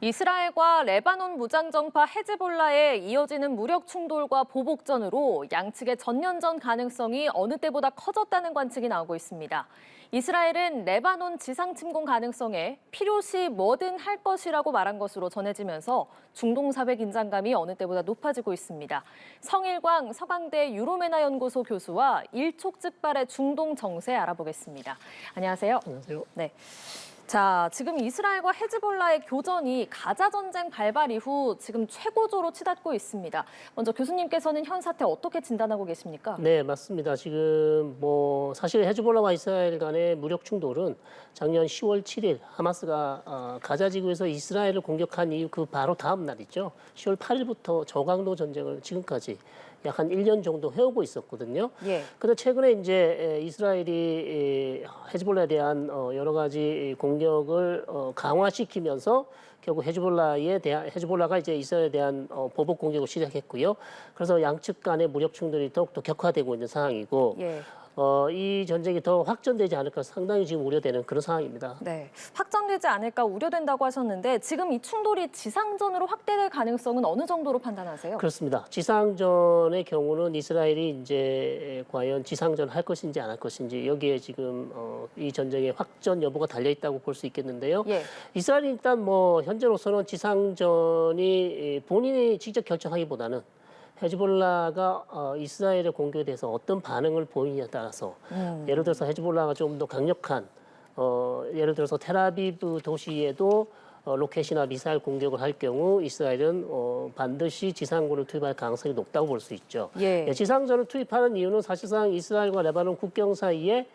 이스라엘과 레바논 무장정파 헤즈볼라의 이어지는 무력 충돌과 보복전으로 양측의 전면전 가능성이 어느 때보다 커졌다는 관측이 나오고 있습니다. 이스라엘은 레바논 지상 침공 가능성에 필요시 뭐든 할 것이라고 말한 것으로 전해지면서 중동 사회 긴장감이 어느 때보다 높아지고 있습니다. 성일광 서강대 유로메나 연구소 교수와 일촉즉발의 중동 정세 알아보겠습니다. 안녕하세요. 안녕하세요. 네. 자, 지금 이스라엘과 헤즈볼라의 교전이 가자 전쟁 발발 이후 지금 최고조로 치닫고 있습니다. 먼저 교수님께서는 현 사태 어떻게 진단하고 계십니까? 네, 맞습니다. 지금 사실 헤즈볼라와 이스라엘 간의 무력 충돌은 작년 10월 7일 하마스가 가자 지구에서 이스라엘을 공격한 이후 그 바로 다음 날이죠. 10월 8일부터 저강도 전쟁을 지금까지 약 한 1년 정도 해오고 있었거든요. 예. 그런데 최근에 이제 이스라엘이 헤즈볼라에 대한 여러 가지 공격을 강화시키면서 결국 헤즈볼라가 이제 이스라엘에 대한 보복 공격을 시작했고요. 그래서 양측 간의 무력 충돌이 더욱더 격화되고 있는 상황이고 예. 이 전쟁이 더 확전되지 않을까 상당히 지금 우려되는 그런 상황입니다. 네, 확전되지 않을까 우려된다고 하셨는데 지금 이 충돌이 지상전으로 확대될 가능성은 어느 정도로 판단하세요? 그렇습니다. 지상전의 경우는 이스라엘이 이제 과연 지상전 할 것인지 안 할 것인지 여기에 지금 이 전쟁의 확전 여부가 달려 있다고 볼 수 있겠는데요. 예. 이스라엘이 일단 현재로서는 지상전이 본인이 직접 결정하기보다는 헤즈볼라가 이스라엘의 공격에 대해서 어떤 반응을 보이냐에 따라서 예를 들어서 헤즈볼라가 좀 더 강력한 예를 들어서 텔아비브 도시에도 로켓이나 미사일 공격을 할 경우 이스라엘은 반드시 지상군을 투입할 가능성이 높다고 볼 수 있죠. 예. 지상전을 투입하는 이유는 사실상 이스라엘과 레바논 국경 사이에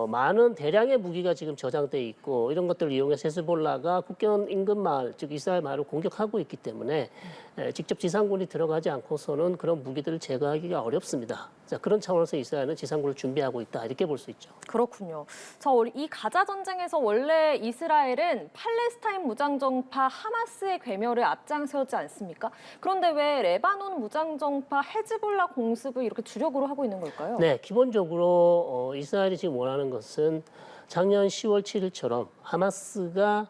많은 대량의 무기가 지금 저장돼 있고 이런 것들을 이용해서 헤즈볼라가 국경 인근 마을, 즉 이스라엘 마을을 공격하고 있기 때문에 직접 지상군이 들어가지 않고서는 그런 무기들을 제거하기가 어렵습니다. 자, 그런 차원에서 이스라엘은 지상군을 준비하고 있다 이렇게 볼 수 있죠. 그렇군요. 이 가자 전쟁에서 원래 이스라엘은 팔레스타인 무장정파 하마스의 괴멸을 앞장세웠지 않습니까? 그런데 왜 레바논 무장정파 헤즈볼라 공습을 이렇게 주력으로 하고 있는 걸까요? 네, 기본적으로 이스라엘이 지금 원하는 것은 작년 10월 7일처럼 하마스가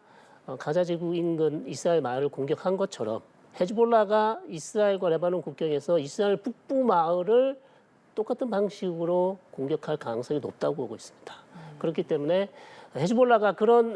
가자 지구 인근 이스라엘 마을을 공격한 것처럼 헤즈볼라가 이스라엘과 레바논 국경에서 이스라엘 북부 마을을 똑같은 방식으로 공격할 가능성이 높다고 보고 있습니다. 그렇기 때문에 헤즈볼라가 그런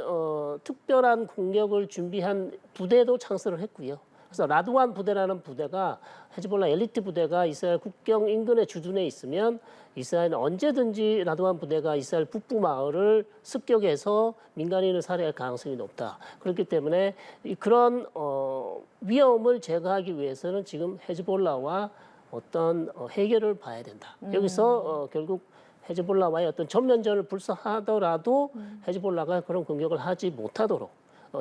특별한 공격을 준비한 부대도 창설을 했고요. 그래서 라드완 부대라는 부대가 헤즈볼라 엘리트 부대가 이스라엘 국경 인근에 주둔해 있으면 이스라엘은 언제든지 라드완 부대가 이스라엘 북부 마을을 습격해서 민간인을 살해할 가능성이 높다. 그렇기 때문에 그런 위험을 제거하기 위해서는 지금 헤즈볼라와 어떤 해결을 봐야 된다. 여기서 결국 헤즈볼라와의 어떤 전면전을 불사하더라도 헤즈볼라가 그런 공격을 하지 못하도록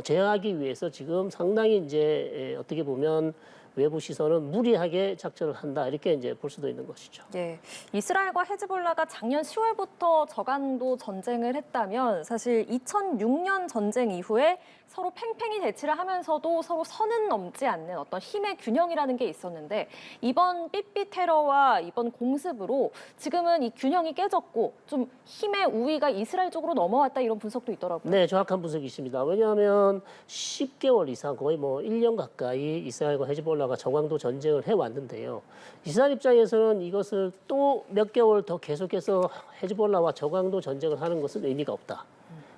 제어하기 위해서 지금 상당히 이제 어떻게 보면 외부 시선은 무리하게 작전을 한다 이렇게 이제 볼 수도 있는 것이죠. 예, 이스라엘과 헤즈볼라가 작년 10월부터 저간도 전쟁을 했다면 사실 2006년 전쟁 이후에 서로 팽팽히 대치를 하면서도 서로 선은 넘지 않는 어떤 힘의 균형이라는 게 있었는데 이번 삐삐 테러와 이번 공습으로 지금은 이 균형이 깨졌고 좀 힘의 우위가 이스라엘 쪽으로 넘어왔다 이런 분석도 있더라고요. 네, 정확한 분석이십니다. 왜냐하면 10개월 이상 거의 1년 가까이 이스라엘과 헤즈볼라가 저강도 전쟁을 해왔는데요. 이스라엘 입장에서는 이것을 또 몇 개월 더 계속해서 헤즈볼라와 저강도 전쟁을 하는 것은 의미가 없다.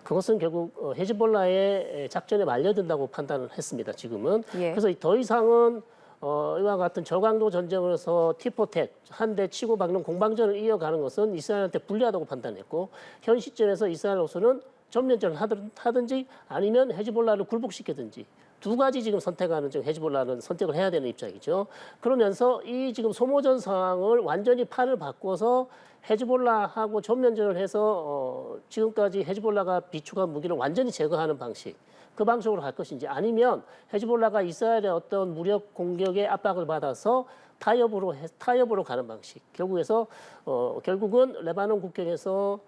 그것은 결국 헤즈볼라의 작전에 말려든다고 판단을 했습니다. 지금은. 예. 그래서 더 이상은 이와 같은 저강도 전쟁을 해서 티포텟 한 대 치고 박는 공방전을 이어가는 것은 이스라엘한테 불리하다고 판단했고 현 시점에서 이스라엘로서는 전면전을 하든지 아니면 헤즈볼라를 굴복시키든지 두 가지 지금 선택하는 중 헤즈볼라는 선택을 해야 되는 입장이죠. 그러면서 이 지금 소모전 상황을 완전히 판을 바꿔서 헤즈볼라하고 전면전을 해서 지금까지 헤즈볼라가 비축한 무기를 완전히 제거하는 방식, 그 방식으로 갈 것인지 아니면 헤즈볼라가 이스라엘의 어떤 무력 공격의 압박을 받아서 타협으로 가는 방식. 결국은 레바논 국경에서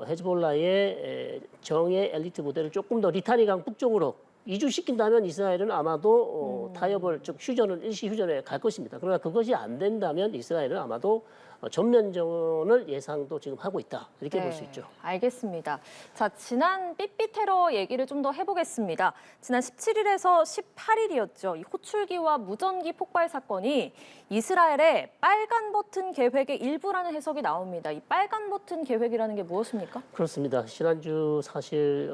헤즈볼라의 정예 엘리트 부대를 조금 더 리타니강 북쪽으로 이주시킨다면 이스라엘은 아마도 타협을 즉 일시 휴전에 갈 것입니다. 그러나 그것이 안 된다면 이스라엘은 아마도 전면전을 예상도 지금 하고 있다. 이렇게 볼 수 있죠. 알겠습니다. 자, 지난 삐삐 테러 얘기를 좀 더 해보겠습니다. 지난 17일에서 18일이었죠. 이 호출기와 무전기 폭발 사건이 이스라엘의 빨간 버튼 계획의 일부라는 해석이 나옵니다. 이 빨간 버튼 계획이라는 게 무엇입니까? 그렇습니다. 지난주 사실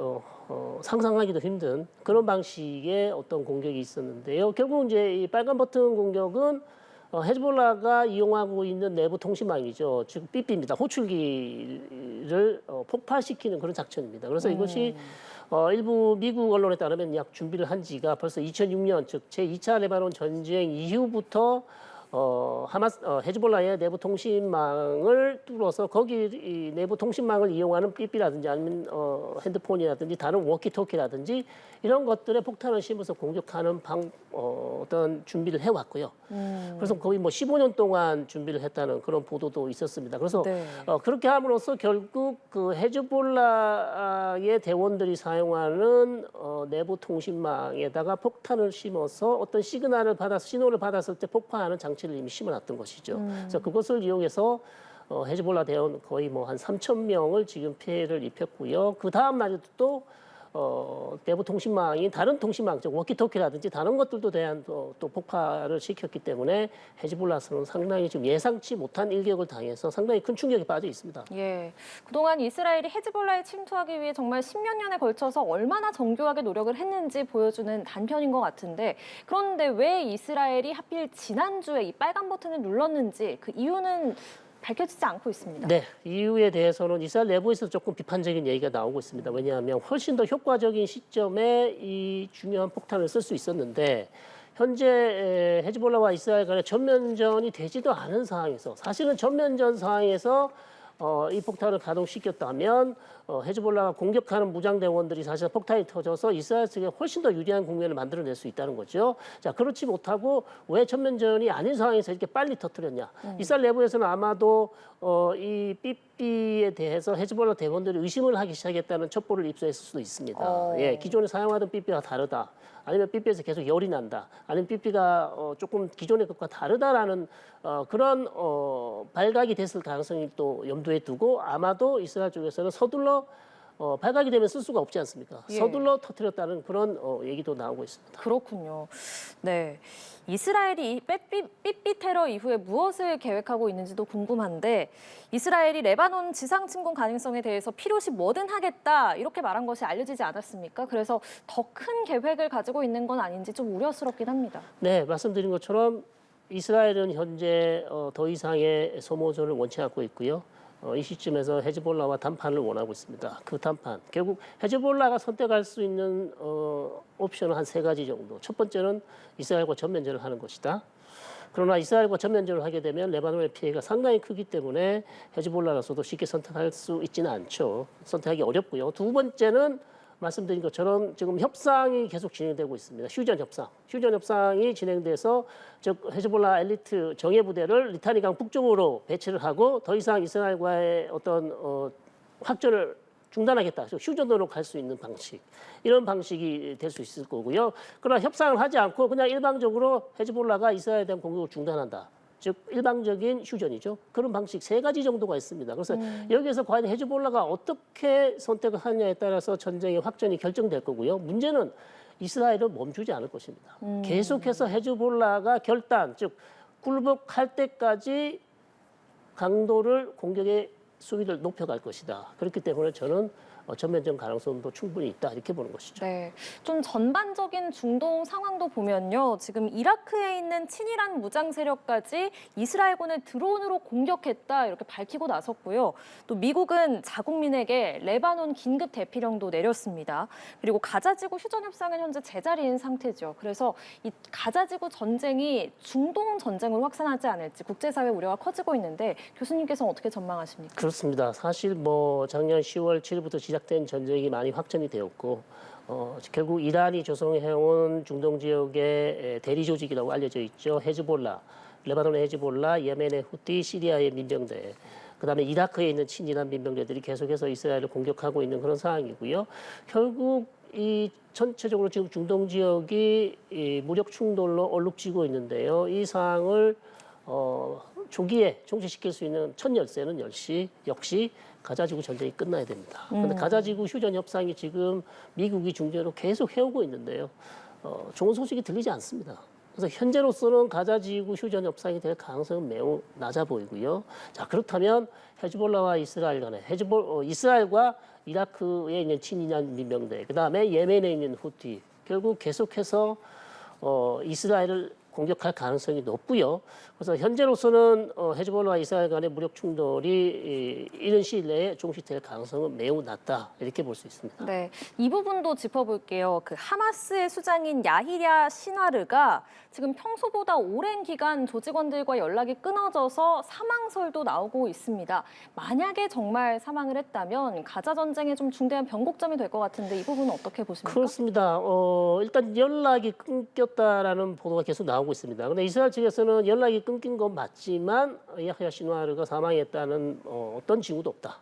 상상하기도 힘든 그런 방식의 어떤 공격이 있었는데요. 결국 이제 이 빨간 버튼 공격은 헤즈볼라가 이용하고 있는 내부 통신망이죠. 즉 삐삐입니다. 호출기를 폭파시키는 그런 작전입니다. 그래서 이것이 일부 미국 언론에 따르면 약 준비를 한 지가 벌써 2006년 즉 제2차 레바논 전쟁 이후부터 헤즈볼라의 내부 통신망을 뚫어서 거기 이 내부 통신망을 이용하는 삐삐라든지 아니면 핸드폰이라든지 다른 워키토키라든지 이런 것들에 폭탄을 심어서 공격하는 어떤 준비를 해왔고요. 그래서 거의 뭐 15년 동안 준비를 했다는 그런 보도도 있었습니다. 그래서 그렇게 함으로써 결국 그 헤즈볼라의 대원들이 사용하는 내부 통신망에다가 폭탄을 심어서 어떤 시그널을 받아서 신호를 받았을 때 폭파하는 장치를 이미 심어놨던 것이죠. 그래서 그것을 이용해서 헤즈볼라 대원 거의 뭐 한 3천 명을 지금 피해를 입혔고요. 그 다음 날에도 또 내부 통신망이 다른 통신망, 즉 워키토키라든지 다른 것들도 대한 또 폭발을 시켰기 때문에 헤즈볼라는 상당히 지금 예상치 못한 일격을 당해서 상당히 큰 충격에 빠져 있습니다. 예, 그동안 이스라엘이 헤즈볼라에 침투하기 위해 정말 10여 년에 걸쳐서 얼마나 정교하게 노력을 했는지 보여주는 단편인 것 같은데 그런데 왜 이스라엘이 하필 지난주에 이 빨간 버튼을 눌렀는지 그 이유는 밝혀지지 않고 있습니다. 네, 이유에 대해서는 이스라엘 내부에서 조금 비판적인 얘기가 나오고 있습니다. 왜냐하면 훨씬 더 효과적인 시점에 이 중요한 폭탄을 쓸 수 있었는데 현재 헤즈볼라와 이스라엘 간의 전면전이 되지도 않은 상황에서 사실은 전면전 상황에서 이 폭탄을 가동시켰다면 헤즈볼라가 공격하는 무장대원들이 사실 폭탄이 터져서 이스라엘 측에 훨씬 더 유리한 국면을 만들어낼 수 있다는 거죠. 자, 그렇지 못하고 왜 전면전이 아닌 상황에서 이렇게 빨리 터뜨렸냐. 이스라엘 내부에서는 아마도 이 삐삐에 대해서 헤즈볼라 대원들이 의심을 하기 시작했다는 첩보를 입수했을 수도 있습니다. 예, 기존에 사용하던 삐삐와 다르다. 아니면 삐삐에서 계속 열이 난다. 아니면 삐삐가 조금 기존의 것과 다르다라는 그런 발각이 됐을 가능성이 또 염두에 두고 아마도 이스라엘 쪽에서는 서둘러 발각이 되면 쓸 수가 없지 않습니까? 예. 서둘러 터뜨렸다는 그런 얘기도 나오고 있습니다. 그렇군요. 네. 이스라엘이 삐삐 테러 이후에 무엇을 계획하고 있는지도 궁금한데 이스라엘이 레바논 지상 침공 가능성에 대해서 필요시 뭐든 하겠다 이렇게 말한 것이 알려지지 않았습니까? 그래서 더 큰 계획을 가지고 있는 건 아닌지 좀 우려스럽긴 합니다. 네, 말씀드린 것처럼 이스라엘은 현재 더 이상의 소모전을 원치 않고 있고요. 이 시점에서 헤즈볼라와談판을 원하고 있습니다. 그談판 결국 헤즈볼라가 선택할 수 있는 옵션은 한 3가지 정도. 첫 번째는 이스라엘과 전면전을 하는 것이다. 그러나 이스라엘과 전면전을 하게 되면 레바논의 피해가 상당히 크기 때문에 헤즈볼라로서도 쉽게 선택할 수 있지는 않죠. 선택하기 어렵고요. 두 번째는 말씀드린 것처럼 지금 협상이 계속 진행되고 있습니다. 휴전 협상이 진행돼서 즉 헤즈볼라 엘리트 정예 부대를 리타니강 북쪽으로 배치를 하고 더 이상 이스라엘과의 어떤 확전을 중단하겠다. 휴전으로 갈 수 있는 방식. 이런 방식이 될 수 있을 거고요. 그러나 협상을 하지 않고 그냥 일방적으로 헤즈볼라가 이스라엘에 대한 공격을 중단한다. 즉 일방적인 휴전이죠. 그런 방식 3가지 정도가 있습니다. 그래서 여기에서 과연 헤즈볼라가 어떻게 선택을 하느냐에 따라서 전쟁의 확전이 결정될 거고요. 문제는 이스라엘은 멈추지 않을 것입니다. 계속해서 헤즈볼라가 결단, 즉 굴복할 때까지 강도를 공격의 수위를 높여갈 것이다. 그렇기 때문에 저는 전면전 가능성도 충분히 있다 이렇게 보는 것이죠. 네, 좀 전반적인 중동 상황도 보면요. 지금 이라크에 있는 친이란 무장 세력까지 이스라엘군을 드론으로 공격했다 이렇게 밝히고 나섰고요. 또 미국은 자국민에게 레바논 긴급 대피령도 내렸습니다. 그리고 가자지구 휴전 협상은 현재 제자리인 상태죠. 그래서 이 가자지구 전쟁이 중동 전쟁으로 확산하지 않을지 국제사회 우려가 커지고 있는데 교수님께서는 어떻게 전망하십니까? 그렇습니다. 사실 뭐 작년 10월 7일부터 시작된 전쟁이 많이 확전이 되었고 결국 이란이 조성해온 중동 지역의 대리 조직이라고 알려져 있죠. 헤즈볼라, 레바논의 헤즈볼라, 예멘의 후티, 시리아의 민병대, 그다음에 이라크에 있는 친이란 민병대들이 계속해서 이스라엘을 공격하고 있는 그런 상황이고요. 결국 이 전체적으로 지금 중동 지역이 이 무력 충돌로 얼룩지고 있는데요. 이 상황을 조기에 종식시킬 수 있는 첫 열쇠는 역시 가자지구 전쟁이 끝나야 됩니다. 그런데 가자지구 휴전 협상이 지금 미국이 중재로 계속 해오고 있는데요. 좋은 소식이 들리지 않습니다. 그래서 현재로서는 가자지구 휴전 협상이 될 가능성은 매우 낮아 보이고요. 자, 그렇다면 헤즈볼라와 이스라엘 간에 이스라엘과 이라크에 있는 친이란 민병대, 그다음에 예멘에 있는 후티, 결국 계속해서 이스라엘을 공격할 가능성이 높고요. 그래서 현재로서는 헤즈볼라와 이스라엘 간의 무력 충돌이 이른 시일 내에 종식될 가능성은 매우 낮다, 이렇게 볼 수 있습니다. 네, 이 부분도 짚어볼게요. 그 하마스의 수장인 야히랴 시나르가 지금 평소보다 오랜 기간 조직원들과 연락이 끊어져서 사망설도 나오고 있습니다. 만약에 정말 사망을 했다면 가자 전쟁에 좀 중대한 변곡점이 될 것 같은데 이 부분은 어떻게 보십니까? 그렇습니다. 일단 연락이 끊겼다라는 보도가 계속 나오고 있습니다. 그런데 이스라엘 측에서는 연락이 끊긴 건 맞지만 야히랴 시나르가 사망했다는 어떤 징후도 없다.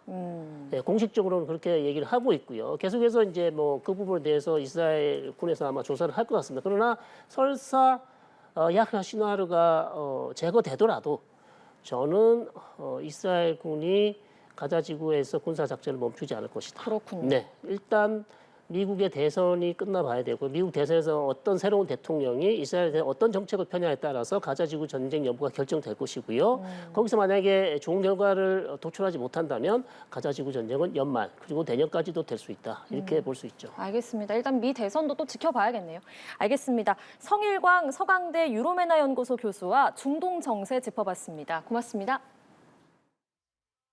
네, 공식적으로는 그렇게 얘기를 하고 있고요. 계속해서 이제 뭐 그 부분에 대해서 이스라엘 군에서 아마 조사를 할 것 같습니다. 그러나 설사 야히랴 시나르가 제거되더라도 저는 이스라엘 군이 가자 지구에서 군사 작전을 멈추지 않을 것이다. 그렇군요. 네, 일단 미국의 대선이 끝나봐야 되고 미국 대선에서 어떤 새로운 대통령이 이스라엘에 대해 어떤 정책을 펴냐에 따라서 가자 지구 전쟁 여부가 결정될 것이고요. 거기서 만약에 좋은 결과를 도출하지 못한다면 가자 지구 전쟁은 연말 그리고 내년까지도 될 수 있다. 이렇게 볼 수 있죠. 알겠습니다. 일단 미 대선도 또 지켜봐야겠네요. 알겠습니다. 성일광 서강대 유로메나 연구소 교수와 중동 정세 짚어봤습니다. 고맙습니다.